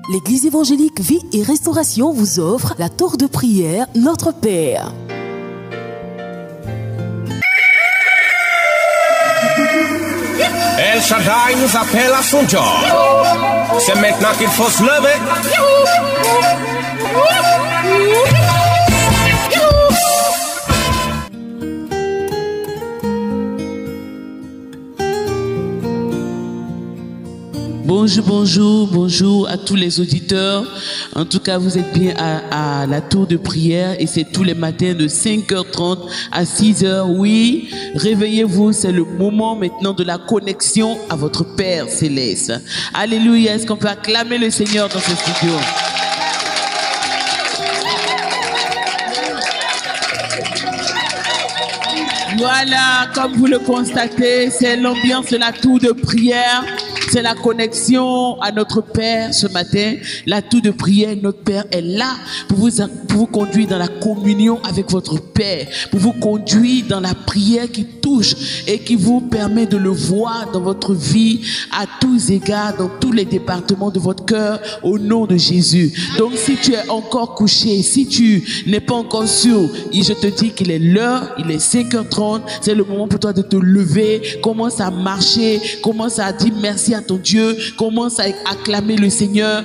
L'église évangélique Vie et Restauration vous offre la tour de prière Notre Père. El Shaddai nous appelle à son job. C'est maintenant qu'il faut se lever. Bonjour à tous les auditeurs. En tout cas, vous êtes bien à la tour de prière et c'est tous les matins de 5h30 à 6h. Oui, réveillez-vous, c'est le moment maintenant de la connexion à votre Père Céleste. Alléluia, est-ce qu'on peut acclamer le Seigneur dans ce studio? Voilà, comme vous le constatez, c'est l'ambiance de la tour de prière. C'est la connexion à notre Père ce matin. La tour de prière, notre Père est là pour vous conduire dans la communion avec votre Père, pour vous conduire dans la prière qui touche et qui vous permet de le voir dans votre vie à tous égards, dans tous les départements de votre cœur, au nom de Jésus. Donc si tu es encore couché, si tu n'es pas encore sûr, je te dis qu'il est l'heure, il est 5h30, c'est le moment pour toi de te lever, commence à marcher, commence à dire merci à ton Dieu, commence à acclamer le Seigneur,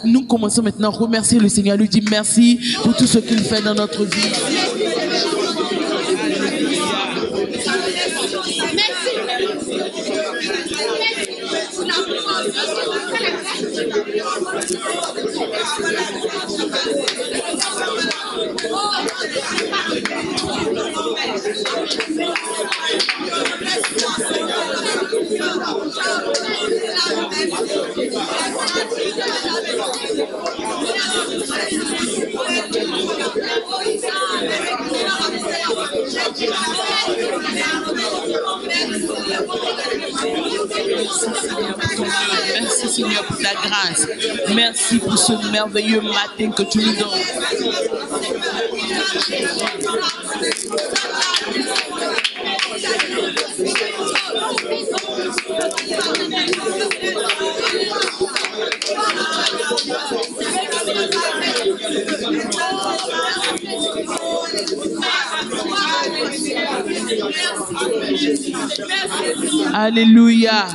nous commençons maintenant à remercier le Seigneur, lui dire merci pour tout ce qu'il fait dans notre vie. Merci Seigneur pour ta grâce. Merci pour ce merveilleux matin que tu nous donnes. Alléluia.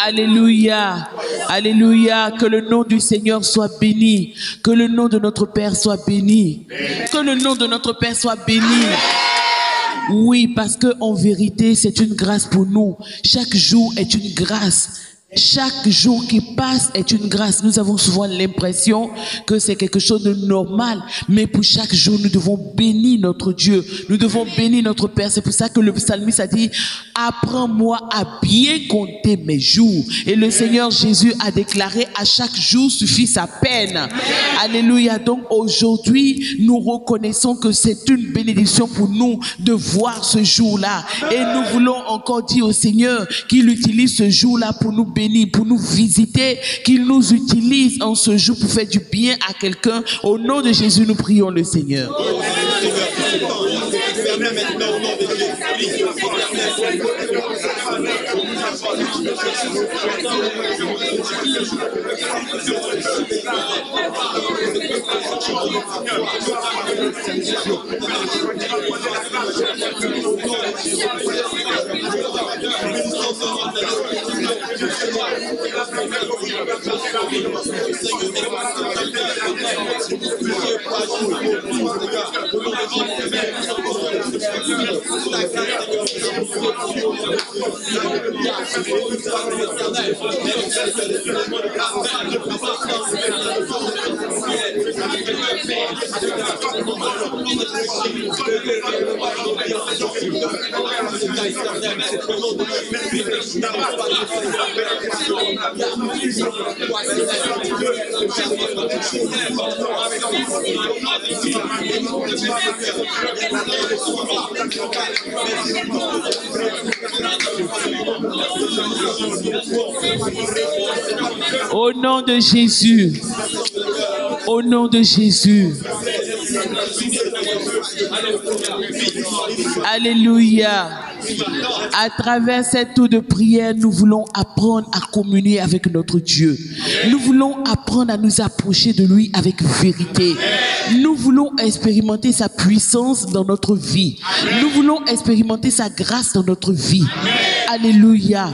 Alléluia. Alléluia. Que le nom du Seigneur soit béni. Que le nom de notre Père soit béni. Que le nom de notre Père soit béni. Oui, parce que en vérité, c'est une grâce pour nous. Chaque jour est une grâce. Chaque jour qui passe est une grâce. Nous avons souvent l'impression que c'est quelque chose de normal, mais pour chaque jour, nous devons bénir notre Dieu. Nous devons bénir notre Père. C'est pour ça que le psalmiste a dit, apprends-moi à bien compter mes jours. Et le Seigneur Jésus a déclaré, à chaque jour suffit sa peine. Alléluia. Donc aujourd'hui, nous reconnaissons que c'est une bénédiction pour nous de voir ce jour-là. Et nous voulons encore dire au Seigneur qu'il utilise ce jour-là pour nous bénir, pour nous visiter, qu'il nous utilise en ce jour pour faire du bien à quelqu'un. Au nom de Jésus, nous prions le Seigneur. Au nom de Jésus. Au nom de Jésus. Alléluia. À travers cette tour de prière, nous voulons apprendre à communier avec notre Dieu. Nous voulons apprendre à nous approcher de lui avec vérité. Nous voulons expérimenter sa puissance dans notre vie. Nous voulons expérimenter sa grâce dans notre vie. Alléluia.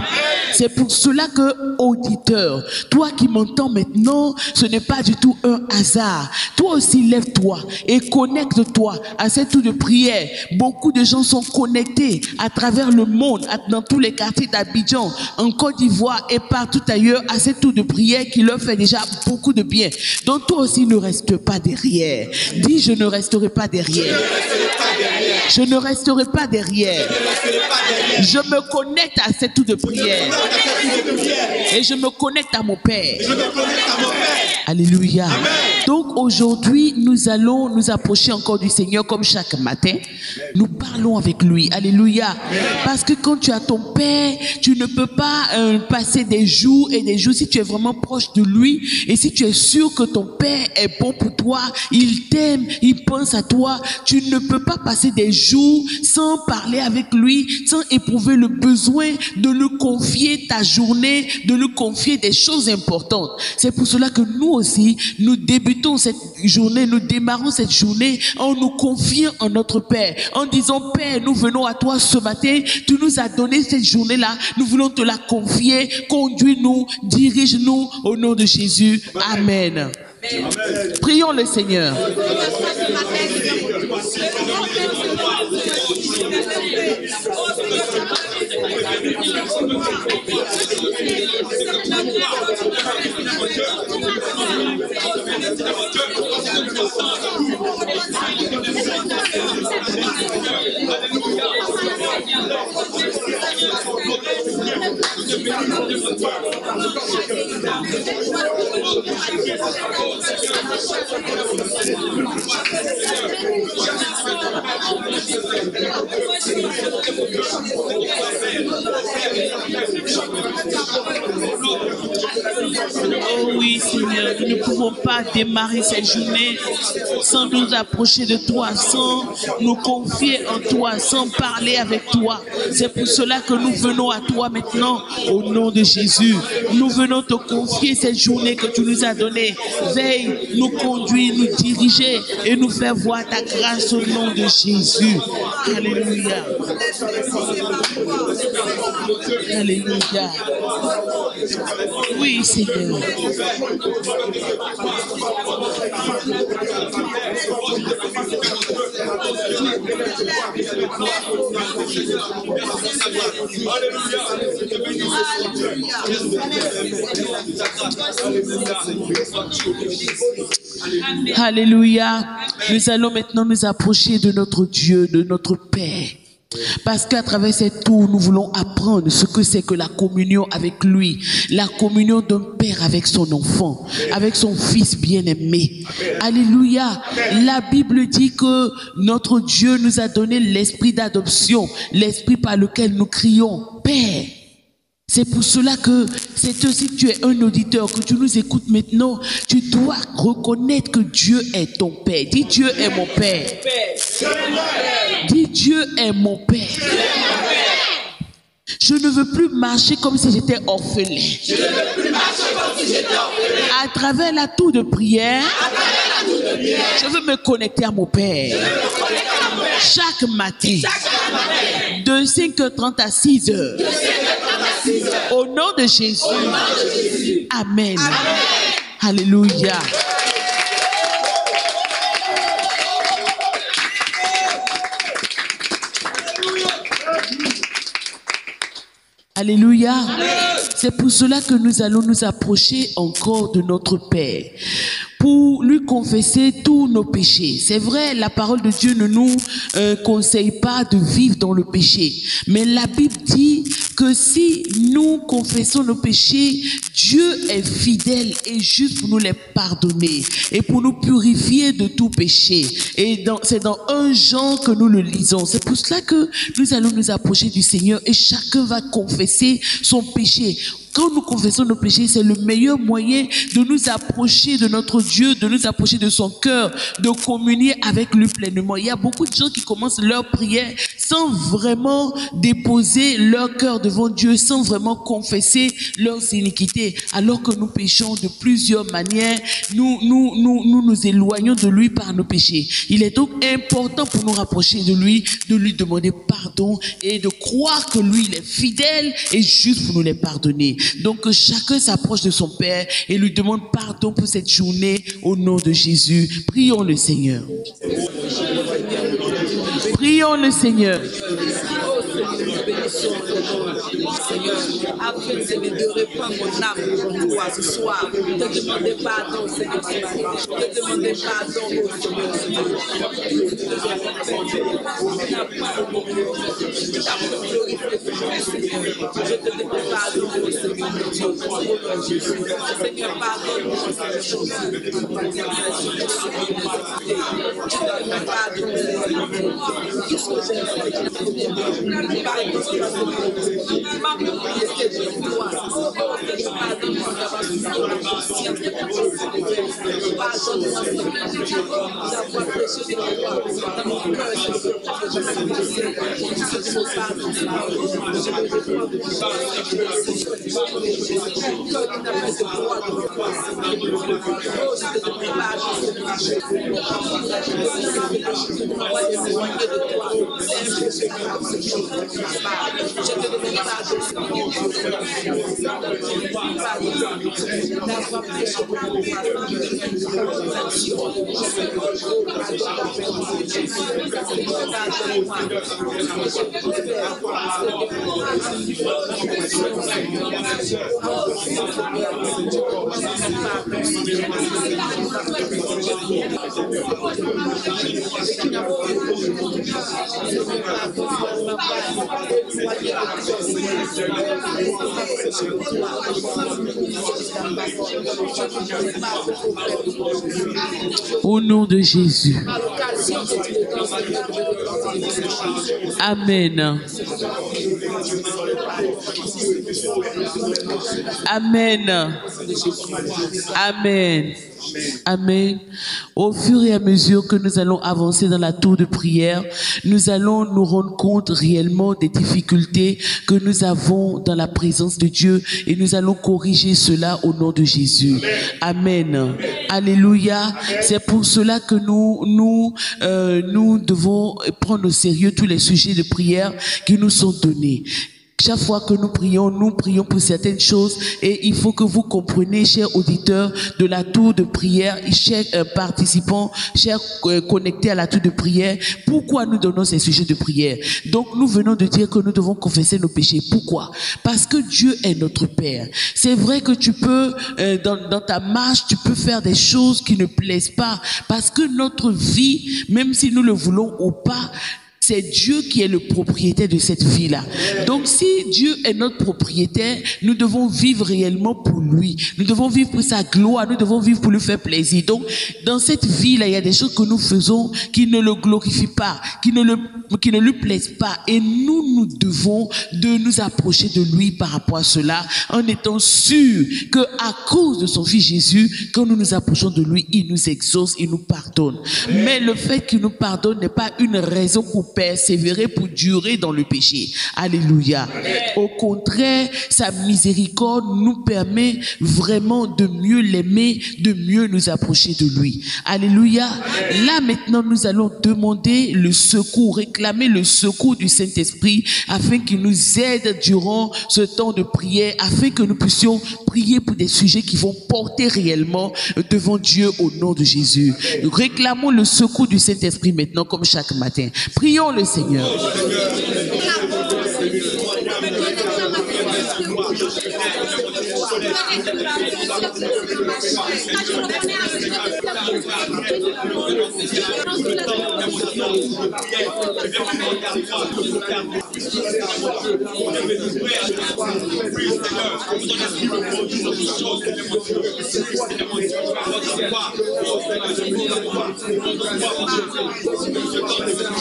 C'est pour cela que, auditeur, toi qui m'entends maintenant, ce n'est pas du tout un hasard. Toi aussi, lève-toi et connecte-toi à cette tour de prière. Beaucoup de gens sont connectés à travers le monde, dans tous les quartiers d'Abidjan, en Côte d'Ivoire et partout ailleurs, à cette tour de prière qui leur fait déjà beaucoup de bien. Donc toi aussi, ne reste pas derrière. Dis, je ne resterai pas derrière. Je ne resterai pas derrière. Je me connecte à cette tour de prière. Et je me connecte à mon Père. Alléluia. Donc aujourd'hui, nous allons nous approcher encore du Seigneur comme chaque matin. Nous parlons avec lui. Alléluia. Parce que quand tu as ton Père, tu ne peux pas passer des jours et des jours si tu es vraiment proche de lui. Et si tu es sûr que ton Père est bon pour toi, il t'aime, il pense à toi, tu ne peux pas passer des jours sans parler avec lui, sans éprouver le besoin de lui confier ta journée, de lui confier des choses importantes. C'est pour cela que nous aussi, nous débutons cette journée, nous démarrons cette journée en nous confiant en notre Père, en disant: Père, nous venons à toi ce matin, tu nous as donné cette journée-là, nous voulons te la confier, conduis-nous, dirige-nous au nom de Jésus. Amen. Prions le Seigneur. Oh oui, Seigneur, nous ne pouvons pas démarrer cette journée sans nous approcher de toi, sans nous confier en toi, sans parler avec toi. C'est pour cela que nous venons à toi maintenant au nom de Jésus. Nous venons te confier cette journée que tu nous as donnée. Veille, nous conduire, nous diriger et nous faire voir ta grâce au nom de Jésus. Alléluia. Alléluia. Oui, Seigneur. Alléluia. Nous allons maintenant nous approcher de notre Dieu, de notre Père. Parce qu'à travers cette tour, nous voulons apprendre ce que c'est que la communion avec lui. La communion d'un père avec son enfant, avec son fils bien-aimé. Alléluia. La Bible dit que notre Dieu nous a donné l'esprit d'adoption, l'esprit par lequel nous crions Père. C'est pour cela que c'est aussi que tu es un auditeur, que tu nous écoutes maintenant, tu dois reconnaître que Dieu est ton Père. Dis: Dieu est mon Père. Dis: Dieu est mon Père. Je ne veux plus marcher comme si j'étais orphelin. À travers la tour de prière, je veux me connecter à mon Père. Chaque matin, de 5h30 à 6h. Au nom de Jésus. Amen. Alléluia. Alléluia. C'est pour cela que nous allons nous approcher encore de notre Père, pour lui confesser tous nos péchés. C'est vrai, la parole de Dieu ne nous conseille pas de vivre dans le péché. Mais la Bible dit que si nous confessons nos péchés, Dieu est fidèle et juste pour nous les pardonner et pour nous purifier de tout péché. Et c'est dans 1 Jean que nous le lisons. C'est pour cela que nous allons nous approcher du Seigneur et chacun va confesser son péché. Quand nous confessons nos péchés, c'est le meilleur moyen de nous approcher de notre Dieu, de nous approcher de son cœur, de communier avec lui pleinement. Il y a beaucoup de gens qui commencent leur prière sans vraiment déposer leur cœur devant Dieu, sans vraiment confesser leurs iniquités, alors que nous péchons de plusieurs manières. Nous éloignons de lui par nos péchés. Il est donc important pour nous rapprocher de lui demander pardon et de croire que lui, il est fidèle et juste pour nous les pardonner. Donc chacun s'approche de son Père et lui demande pardon pour cette journée au nom de Jésus. Prions le Seigneur. Prions le Seigneur. Seigneur, afin de reprendre mon âme pour toi ce soir, de demander pardon, Seigneur, de demander pardon au Seigneur. Je te demande pardon au Seigneur. Seigneur, pardonne-moi, Au nom de Jésus. Amen. Amen. Amen. Amen. Au fur et à mesure que nous allons avancer dans la tour de prière, nous allons nous rendre compte réellement des difficultés que nous avons dans la présence de Dieu et nous allons corriger cela au nom de Jésus. Amen. Alléluia. C'est pour cela que nous devons prendre au sérieux tous les sujets de prière qui nous sont donnés. Chaque fois que nous prions pour certaines choses et il faut que vous compreniez, chers auditeurs de la tour de prière, chers participants, chers connectés à la tour de prière, pourquoi nous donnons ces sujets de prière. Donc nous venons de dire que nous devons confesser nos péchés. Pourquoi? Parce que Dieu est notre Père. C'est vrai que tu peux, dans ta marche, tu peux faire des choses qui ne plaisent pas parce que notre vie, même si nous le voulons ou pas, c'est Dieu qui est le propriétaire de cette vie-là. Donc si Dieu est notre propriétaire, nous devons vivre réellement pour lui. Nous devons vivre pour sa gloire, nous devons vivre pour lui faire plaisir. Donc dans cette vie-là, il y a des choses que nous faisons qui ne le glorifient pas, qui ne lui plaisent pas. Et nous devons de nous approcher de lui par rapport à cela, en étant sûrs que à cause de son Fils Jésus, quand nous nous approchons de lui, il nous exauce, il nous pardonne. Mais le fait qu'il nous pardonne n'est pas une raison pour persévérer, pour durer dans le péché. Alléluia. Au contraire, sa miséricorde nous permet vraiment de mieux l'aimer, de mieux nous approcher de lui. Alléluia. Là maintenant, nous allons demander le secours, réclamer le secours du Saint-Esprit afin qu'il nous aide durant ce temps de prière, afin que nous puissions prier pour des sujets qui vont porter réellement devant Dieu au nom de Jésus. Réclamons le secours du Saint-Esprit maintenant comme chaque matin. Prions le Seigneur.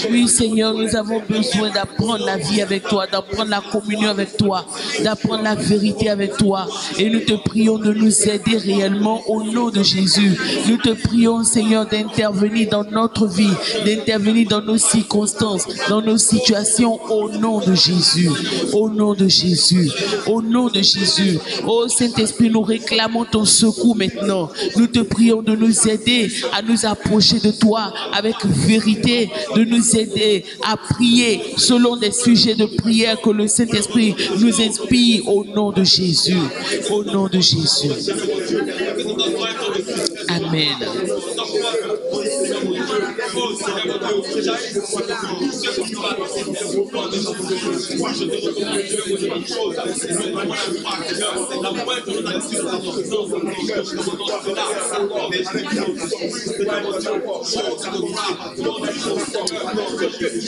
Oui, Seigneur, nous avons besoin d'apprendre la vie avec toi, d'apprendre la communion avec toi, d'apprendre la vérité avec toi. Et nous te prions de nous aider réellement au nom de Jésus. Nous te prions, Seigneur, d'intervenir dans notre vie, d'intervenir dans nos circonstances, dans nos situations, au nom de Jésus. Au nom de Jésus. Au nom de Jésus. Oh Saint-Esprit, nous réclamons ton secours maintenant. Nous te prions de nous aider à nous approcher de toi avec vérité, de nous aider à prier selon des sujets de prière que le Saint-Esprit nous inspire au nom de Jésus. Au nom de Jésus. Amen.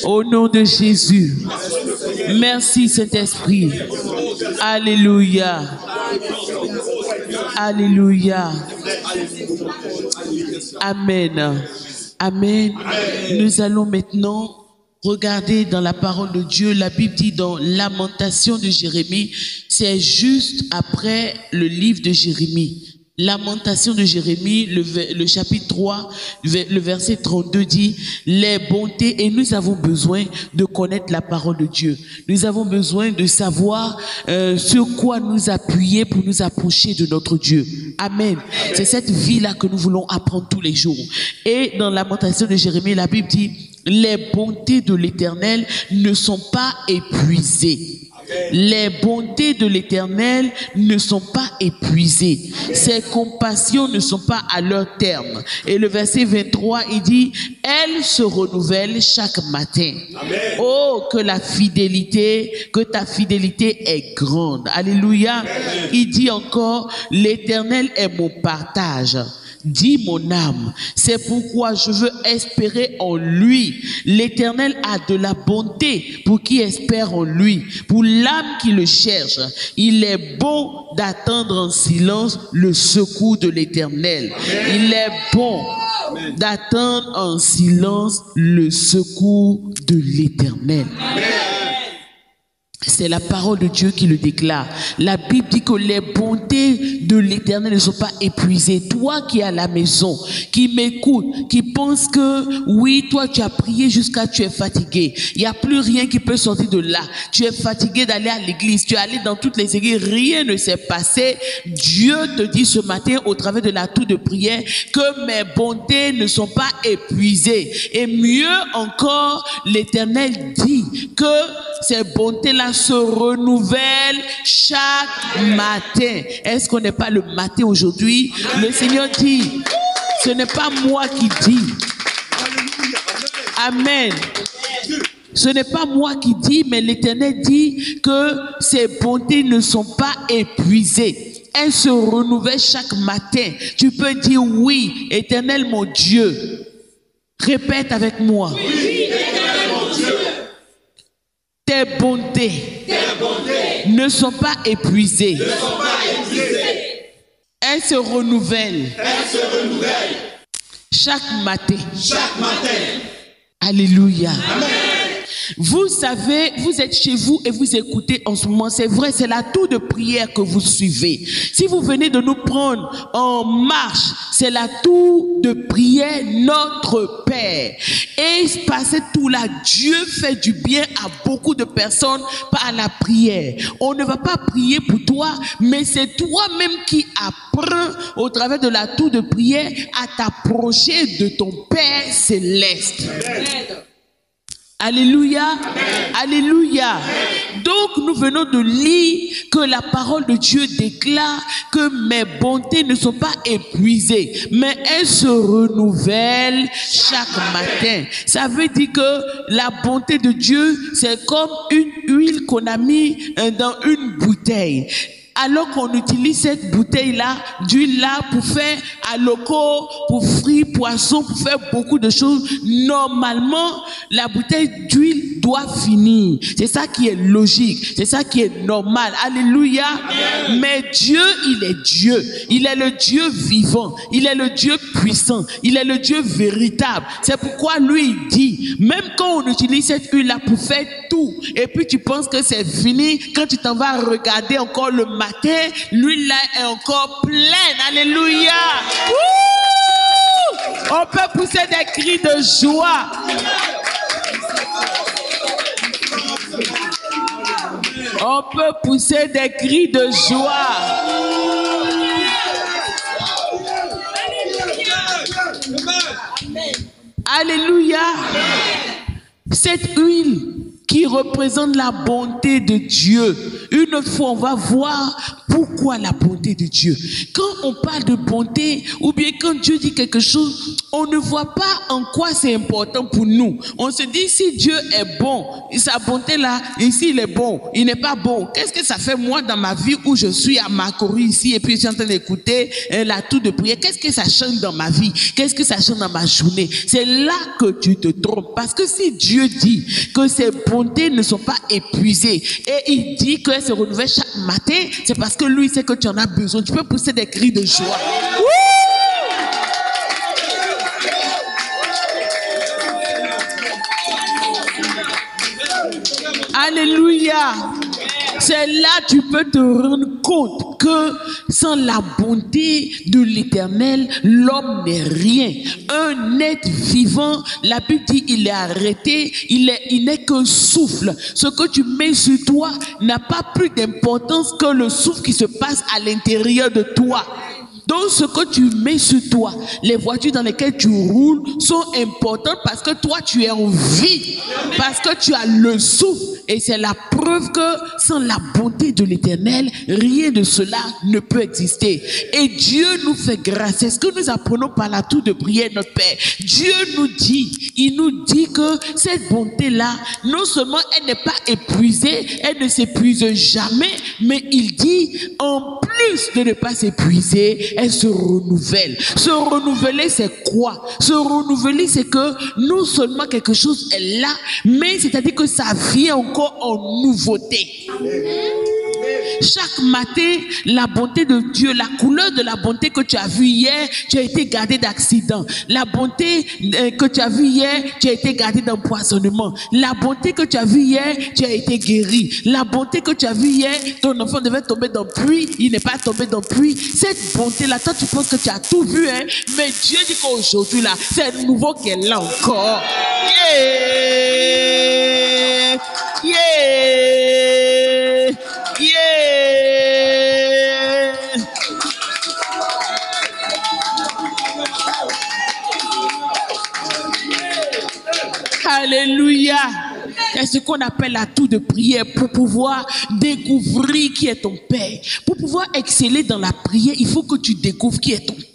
Au nom de Jésus. Merci Saint-Esprit. Alléluia. Alléluia. Amen. Amen. Nous allons maintenant regarder dans la parole de Dieu. La Bible dit dans Lamentation de Jérémie, c'est juste après le livre de Jérémie. Lamentation de Jérémie, le chapitre 3, le verset 32 dit les bontés, et nous avons besoin de connaître la parole de Dieu. Nous avons besoin de savoir sur quoi nous appuyer pour nous approcher de notre Dieu. Amen. C'est cette vie-là que nous voulons apprendre tous les jours. Et dans Lamentation de Jérémie, la Bible dit les bontés de l'Éternel ne sont pas épuisées. Les bontés de l'Éternel ne sont pas épuisées. Ses compassions ne sont pas à leur terme. Et le verset 23, il dit, elles se renouvellent chaque matin. Amen. Oh, que ta fidélité est grande. Alléluia. Amen. Il dit encore, l'Éternel est mon partage. Dis mon âme, c'est pourquoi je veux espérer en lui. L'Éternel a de la bonté pour qui espère en lui, pour l'âme qui le cherche. Il est bon d'attendre en silence le secours de l'Éternel. Il est bon d'attendre en silence le secours de l'Éternel. C'est la parole de Dieu qui le déclare. La Bible dit que les bontés de l'Éternel ne sont pas épuisées. Toi qui es à la maison, qui m'écoute, qui pense que oui, toi tu as prié jusqu'à tu es fatigué. Il n'y a plus rien qui peut sortir de là. Tu es fatigué d'aller à l'église. Tu es allé dans toutes les églises. Rien ne s'est passé. Dieu te dit ce matin au travers de la tour de prière que mes bontés ne sont pas épuisées. Et mieux encore, l'Éternel dit que ces bontés-là se renouvellent chaque matin. Est-ce qu'on n'est pas le matin aujourd'hui? Le Seigneur dit, ce n'est pas moi qui dis. Amen. Ce n'est pas moi qui dis, mais l'Éternel dit que ces bontés ne sont pas épuisées. Elles se renouvellent chaque matin. Tu peux dire oui, Éternel mon Dieu. Répète avec moi. Oui, Éternel mon Dieu. Tes bontés ne sont pas épuisées. Elles se renouvellent. Chaque matin. Alléluia. Amen. Vous savez, vous êtes chez vous et vous écoutez en ce moment. C'est vrai, c'est la tour de prière que vous suivez. Si vous venez de nous prendre en marche, c'est la tour de prière Notre Père. Et passer tout là, Dieu fait du bien à beaucoup de personnes par la prière. On ne va pas prier pour toi, mais c'est toi-même qui apprends au travers de la tour de prière à t'approcher de ton Père céleste. Amen. Alléluia. Amen. Alléluia. Amen. Donc nous venons de lire que la parole de Dieu déclare que mes bontés ne sont pas épuisées, mais elles se renouvellent chaque matin. Ça veut dire que la bonté de Dieu, c'est comme une huile qu'on a mis dans une bouteille. alors qu'on utilise cette bouteille-là, d'huile-là, pour faire aloko, pour frire poisson, pour faire beaucoup de choses, normalement, la bouteille d'huile doit finir. C'est ça qui est logique, c'est ça qui est normal. Alléluia. Mais Dieu, il est Dieu. Il est le Dieu vivant. Il est le Dieu puissant. Il est le Dieu véritable. C'est pourquoi lui, il dit, même quand on utilise cette huile-là pour faire tout, et puis tu penses que c'est fini, quand tu t'en vas regarder encore le matin, l'huile-là est encore pleine. Alléluia. Ouh! On peut pousser des cris de joie. On peut pousser des cris de joie. Alléluia. Cette huile qui représente la bonté de Dieu. Une fois, on va voir pourquoi la bonté de Dieu. Quand on parle de bonté, ou bien quand Dieu dit quelque chose, on ne voit pas en quoi c'est important pour nous. On se dit, si Dieu est bon, sa bonté là, ici il est bon, il n'est pas bon. Qu'est-ce que ça fait moi dans ma vie où je suis à Makori ici et puis je suis en train d'écouter la tour de prière? Qu'est-ce que ça change dans ma vie? Qu'est-ce que ça change dans ma journée? C'est là que tu te trompes. Parce que si Dieu dit que ses bontés ne sont pas épuisées et il dit qu'elles se renouvellent chaque matin, c'est parce que lui sait que tu en as besoin. Tu peux pousser des cris de joie. Alléluia. C'est là que tu peux te rendre compte que sans la bonté de l'Éternel, l'homme n'est rien. Un être vivant, la Bible dit, il est arrêté, il n'est qu'un souffle. Ce que tu mets sur toi n'a pas plus d'importance que le souffle qui se passe à l'intérieur de toi. Donc ce que tu mets sur toi, les voitures dans lesquelles tu roules sont importantes parce que toi tu es en vie, parce que tu as le souffle. Et c'est la preuve que sans la bonté de l'Éternel, rien de cela ne peut exister. Et Dieu nous fait grâce. C'est ce que nous apprenons par la tour de prière, notre Père. Dieu nous dit, il nous dit que cette bonté-là, non seulement elle n'est pas épuisée, elle ne s'épuise jamais, mais il dit, en plus de ne pas s'épuiser, elle se renouvelle. Se renouveler, c'est quoi? Se renouveler, c'est que non seulement quelque chose est là, mais c'est-à-dire que ça vient encore en nouveauté. Chaque matin, la bonté de Dieu, la couleur de la bonté que tu as vue hier, tu as été gardé d'accident. La bonté que tu as vue hier, tu as été gardé d'empoisonnement. La bonté que tu as vue hier, tu as été guéri. La bonté que tu as vue hier, ton enfant devait tomber dans le puits, il n'est pas tombé dans le puits. Cette bonté-là, toi tu penses que tu as tout vu, hein? Mais Dieu dit qu'aujourd'hui là, c'est nouveau qu'elle est là encore. Yeah! Yeah! Yeah! Alléluia! C'est ce qu'on appelle la tour de prière pour pouvoir découvrir qui est ton Père. Pour pouvoir exceller dans la prière, il faut que tu découvres qui est ton Père.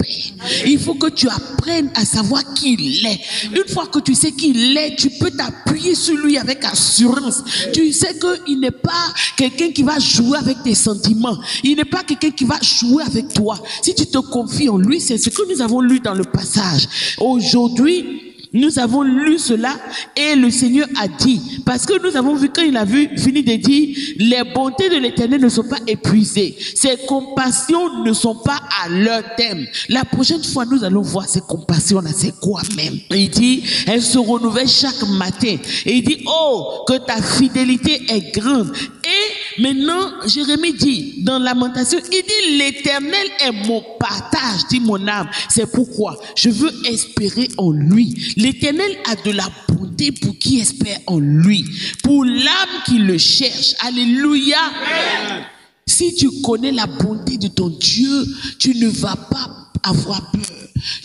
Il faut que tu apprennes à savoir qui il est. Une fois que tu sais qui il est, tu peux t'appuyer sur lui avec assurance. Tu sais qu'il n'est pas quelqu'un qui va jouer avec tes sentiments. Il n'est pas quelqu'un qui va jouer avec toi. Si tu te confies en lui, c'est ce que nous avons lu dans le passage. Aujourd'hui, nous avons lu cela et le Seigneur a dit, parce que nous avons vu quand il a fini de dire, les bontés de l'Éternel ne sont pas épuisées, ses compassions ne sont pas à leur terme. La prochaine fois, nous allons voir ces compassions-là, c'est quoi même? Il dit, elles se renouvellent chaque matin. Et il dit, oh, que ta fidélité est grande. Et maintenant, Jérémie dit, dans Lamentation, il dit, l'Éternel est mon partage, dit mon âme. C'est pourquoi je veux espérer en lui. L'Éternel a de la bonté pour qui espère en lui, pour l'âme qui le cherche. Alléluia. Amen. Si tu connais la bonté de ton Dieu, tu ne vas pas avoir peur.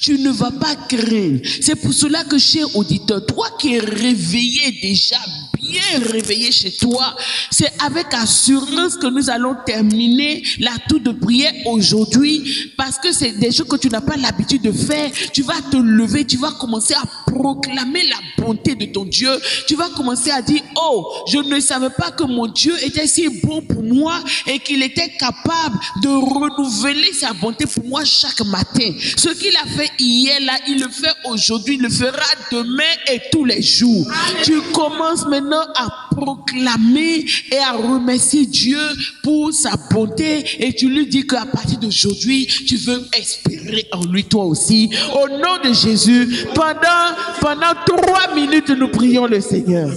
Tu ne vas pas craindre. C'est pour cela que, cher auditeur, toi qui es réveillé déjà bien réveillé chez toi. C'est avec assurance que nous allons terminer la tour de prière aujourd'hui, parce que c'est des choses que tu n'as pas l'habitude de faire. Tu vas te lever, tu vas commencer à proclamer la bonté de ton Dieu. Tu vas commencer à dire, oh, je ne savais pas que mon Dieu était si bon pour moi et qu'il était capable de renouveler sa bonté pour moi chaque matin. Ce qu'il a fait hier là, il le fait aujourd'hui, il le fera demain et tous les jours. Tu commences maintenant à proclamer et à remercier Dieu pour sa bonté, et tu lui dis qu'à partir d'aujourd'hui, tu veux espérer en lui toi aussi. Au nom de Jésus, pendant 3 minutes, nous prions le Seigneur.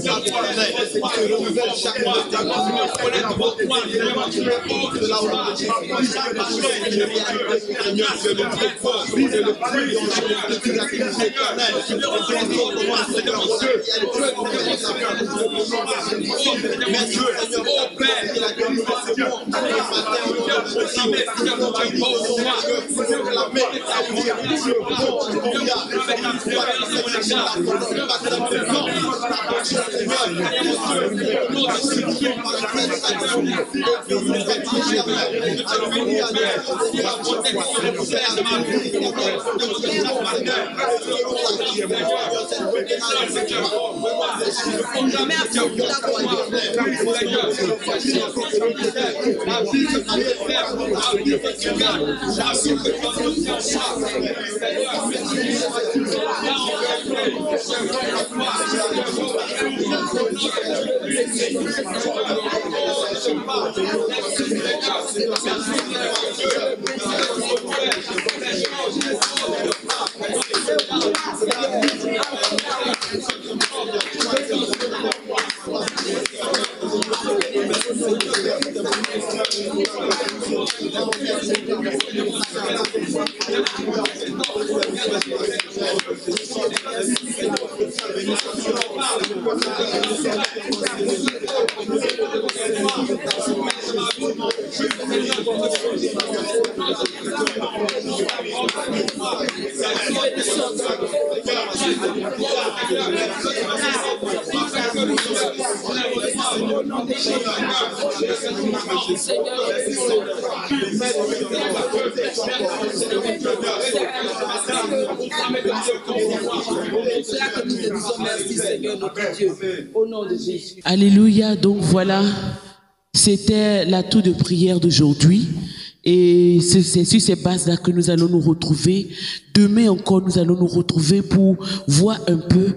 Alléluia. Donc voilà, c'était la tour de prière d'aujourd'hui. Et c'est sur ces bases-là que nous allons nous retrouver. Demain encore, nous allons nous retrouver pour voir un peu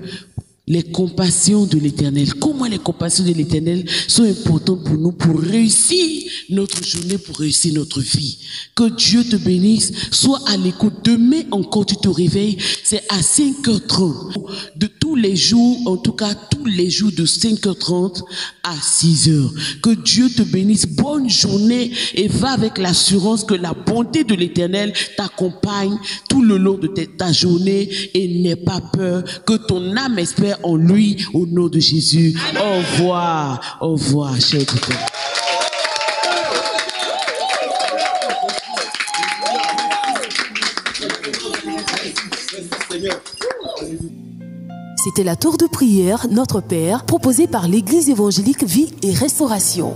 les compassions de l'Éternel. Comment les compassions de l'Éternel sont importantes pour nous, pour réussir notre journée, pour réussir notre vie. Que Dieu te bénisse. Sois à l'écoute. Demain encore, tu te réveilles. C'est à 5h30. De tous les jours, en tout cas tous les jours de 5h30 à 6h. Que Dieu te bénisse. Bonne journée, et va avec l'assurance que la bonté de l'Éternel t'accompagne tout le long de ta journée, et n'aie pas peur. Que ton âme espère en lui, au nom de Jésus. Au revoir. Au revoir, cher écouteur. C'était la tour de prière Notre Père, proposée par l'Église évangélique Vie et Restauration.